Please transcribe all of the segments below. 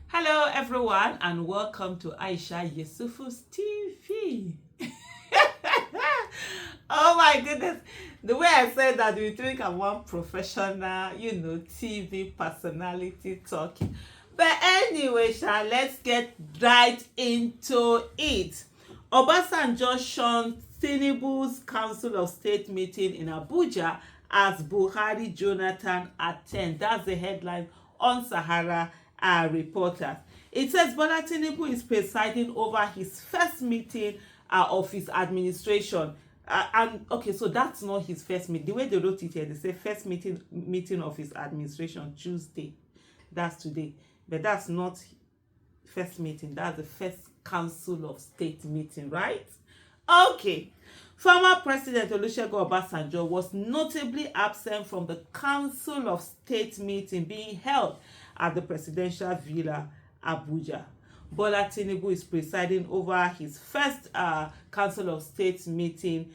Hello, everyone, and welcome to Aisha Yusufu's TV. Oh my goodness, the way I said that, you think I'm one professional, TV personality talking. But anyway, let's get right into it. Obasanjo shunned Tinubu's Council of State meeting in Abuja as Buhari Jonathan attend. That's the headline on Sahara Reporters. It says Bola Tinubu is presiding over his first meeting of his administration. And okay, so that's not his first meeting. The way they wrote it here, they say first meeting of his administration Tuesday. That's today, but that's not first meeting. That's the first Council of State meeting, right? Okay. Former President Olusegun Obasanjo was notably absent from the Council of State meeting being held at the Presidential Villa, Abuja. Bola Tinubu is presiding over his first Council of State meeting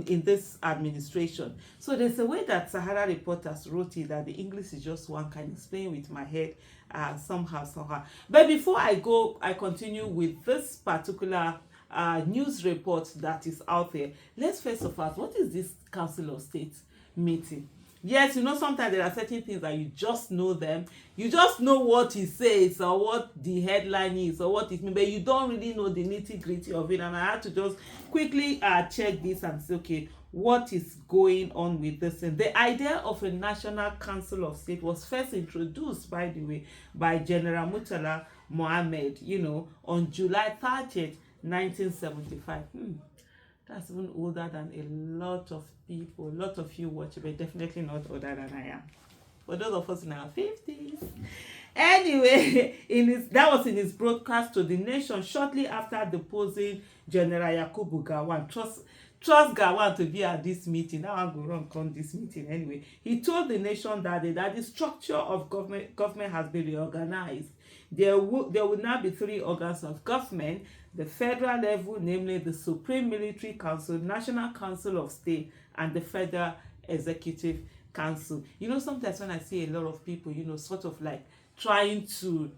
in this administration. So there's a way that Sahara Reporters wrote it that the English is just one kind of playing with my head somehow. But before I continue with this particular news report that is out there. Let's first of all, what is this Council of State meeting? Yes, sometimes there are certain things that you just know them. You just know what it says or what the headline is or what it means, but you don't really know the nitty-gritty of it. And I had to just quickly check this and say, okay, what is going on with this? And the idea of a National Council of State was first introduced, by the way, by General Murtala Mohammed, on July 30th, 1975. That's even older than a lot of people. A lot of you watch, but definitely not older than I am. For those of us in our 50s. Anyway, that was in his broadcast to the nation shortly after deposing General Yakubu Gowon. Trust Gowon to be at this meeting. Now I'm going to run this meeting anyway. He told the nation that the structure of government has been reorganized. There will now be 3 organs of government: the federal level, namely the Supreme Military Council, National Council of State, and the Federal Executive Council. Sometimes when I see a lot of people, sort of like trying to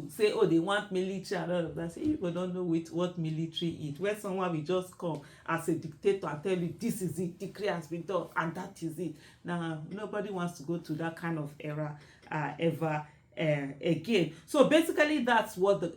say, oh, they want military and all of that. People don't know what military is. Where someone will just come as a dictator and tell you, this is it, decree has been done, and that is it. Now, nobody wants to go to that kind of era ever again. So basically, that's what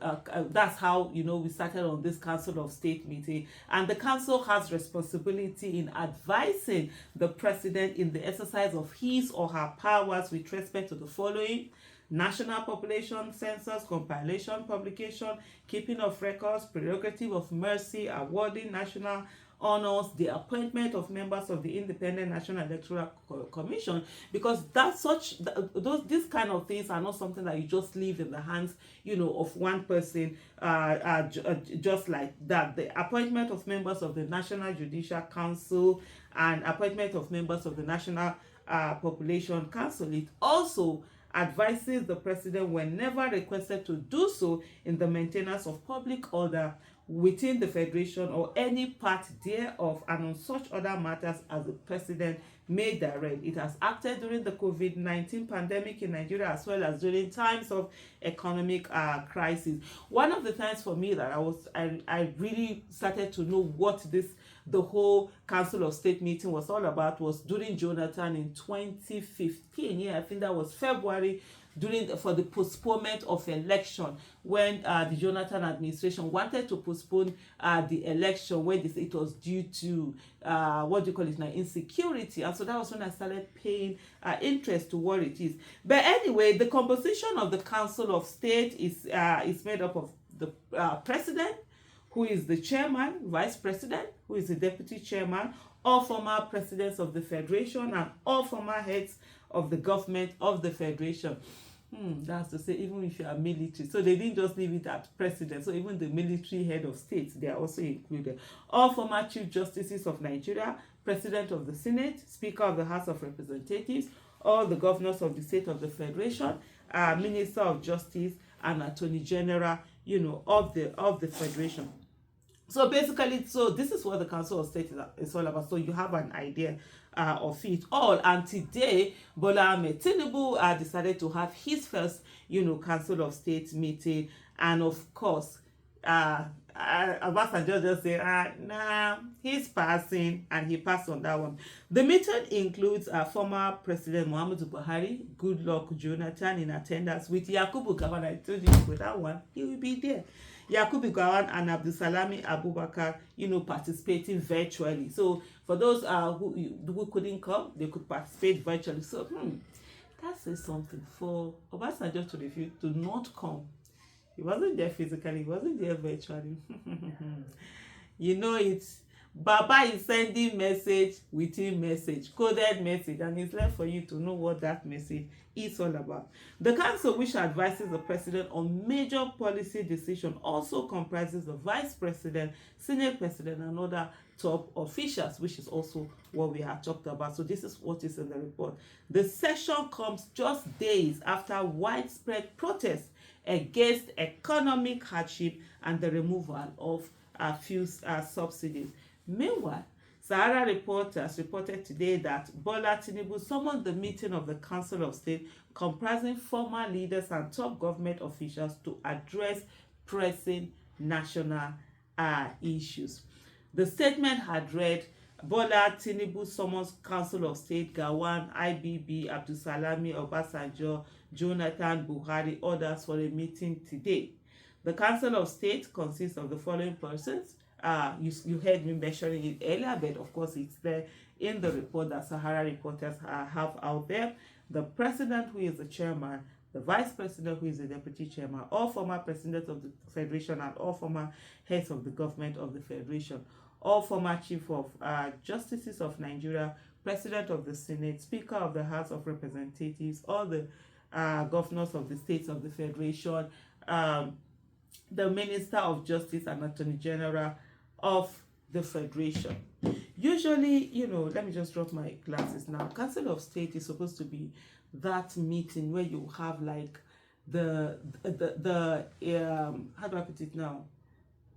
that's how we started on this Council of State meeting, and the council has responsibility in advising the president in the exercise of his or her powers with respect to the following: national population census, compilation, publication, keeping of records, prerogative of mercy, awarding national honors, the appointment of members of the Independent National Electoral Commission, because these kind of things are not something that you just leave in the hands, of one person, just like that. The appointment of members of the National Judicial Council and appointment of members of the National Population Council. It also advises the president, whenever requested to do so, in the maintenance of public order within the federation or any part thereof, and on such other matters as the president may direct. It has acted during the COVID-19 pandemic in Nigeria, as well as during times of economic crisis. One of the times for me that I really started to know what the whole Council of State meeting was all about was during Jonathan in 2015. Yeah, I think that was February, for the postponement of election, when the Jonathan administration wanted to postpone the election when it was due to insecurity. And so that was when I started paying interest to what it is. But anyway, the composition of the Council of State is made up of the president, who is the chairman, vice president, who is the deputy chairman, all former presidents of the federation, and all former heads of the government of the federation. That's to say, even if you are military. So they didn't just leave it at president. So even the military head of states, they are also included. All former chief justices of Nigeria, president of the Senate, speaker of the House of Representatives, all the governors of the state of the federation, minister of justice, and attorney general, of the federation. So basically, this is what the Council of State is all about. So you have an idea of it all. And today, Bola Ahmed Tinubu decided to have his first, Council of State meeting. And of course, Obasanjo just say, nah, he's passing, and he passed on that one. The meeting includes former President Muhammadu Buhari, Goodluck Jonathan in attendance, with Yakubu Gowon. I told you with that one, he will be there. Yakubu Gowon and Abdulsalami Abubakar, participating virtually. So for those who couldn't come, they could participate virtually. So that says something for Obasanjo to refuse to not come. He wasn't there physically, he wasn't there virtually. It's Baba is sending message within message, coded message, and it's left for you to know what that message is all about. The council, which advises the president on major policy decisions, also comprises the vice president, senate president, and other top officials, which is also what we have talked about. So this is what is in the report. The session comes just days after widespread protests against economic hardship and the removal of fuel subsidies. Meanwhile, Sahara reporters reported today that Bola Tinubu summoned the meeting of the Council of State comprising former leaders and top government officials to address pressing national issues. The statement had read, Bola Tinubu summons Council of State, Gowon, IBB, Abdulsalami, Obasanjo, Jonathan, Buhari, others for a meeting today. The Council of State consists of the following persons. You heard me mentioning it earlier, but of course it's there in the report that Sahara reporters have out there. The president, who is the chairman, the vice president, who is the deputy chairman, all former presidents of the federation, and all former heads of the government of the federation, all former chief of justices of Nigeria, president of the Senate, speaker of the House of Representatives, all the governors of the states of the federation, the minister of justice and attorney general of the federation. Usually, let me just drop my glasses now. Council of State is supposed to be that meeting where you have like the how do I put it now?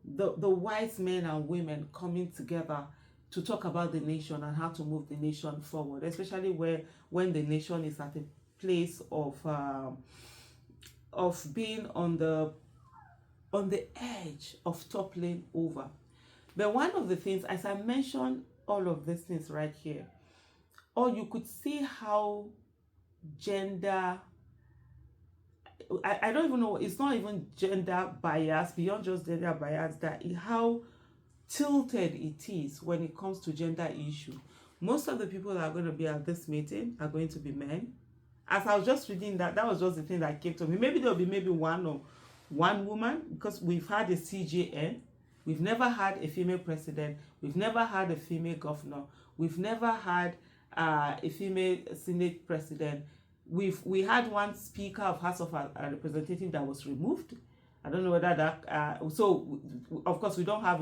The wise men and women coming together to talk about the nation and how to move the nation forward, especially when the nation is at a place of being on the edge of toppling over. But one of the things, as I mentioned all of these things right here, or you could see how gender, I don't even know, it's not even gender bias, beyond just gender bias, how tilted it is when it comes to gender issue. Most of the people that are going to be at this meeting are going to be men. As I was just reading that was just the thing that came to me. Maybe there'll be one woman, because we've had a CJN, we've never had a female president, we've never had a female governor, we've never had a female Senate president. We had one speaker of House of Representatives that was removed. I don't know whether that so of course we don't have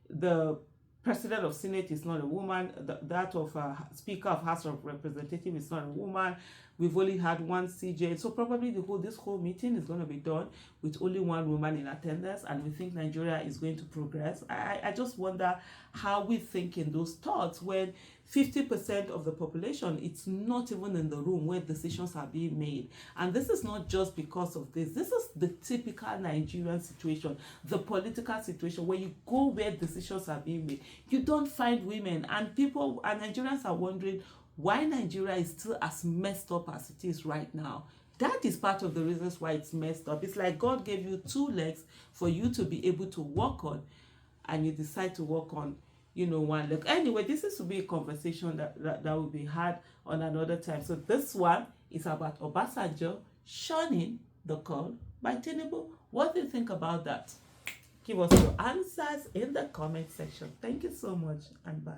the president of Senate is not a woman. That of Speaker of House of Representatives is not a woman. We've only had one CJ. So probably this whole meeting is going to be done with only one woman in attendance, and we think Nigeria is going to progress. I just wonder how we think in those thoughts when 50% of the population, it's not even in the room where decisions are being made. And this is not just because of this. This is the typical Nigerian situation, the political situation where you go where decisions are being made. You don't find women, and Nigerians are wondering why Nigeria is still as messed up as it is right now. That is part of the reasons why it's messed up. It's like God gave you 2 legs for you to be able to walk on, and you decide to walk on one leg. Anyway, this is to be a conversation that will be had on another time. So this one is about Obasanjo shunning the call by Tinubu. What do you think about that? Give us your answers in the comment section. Thank you so much, and bye.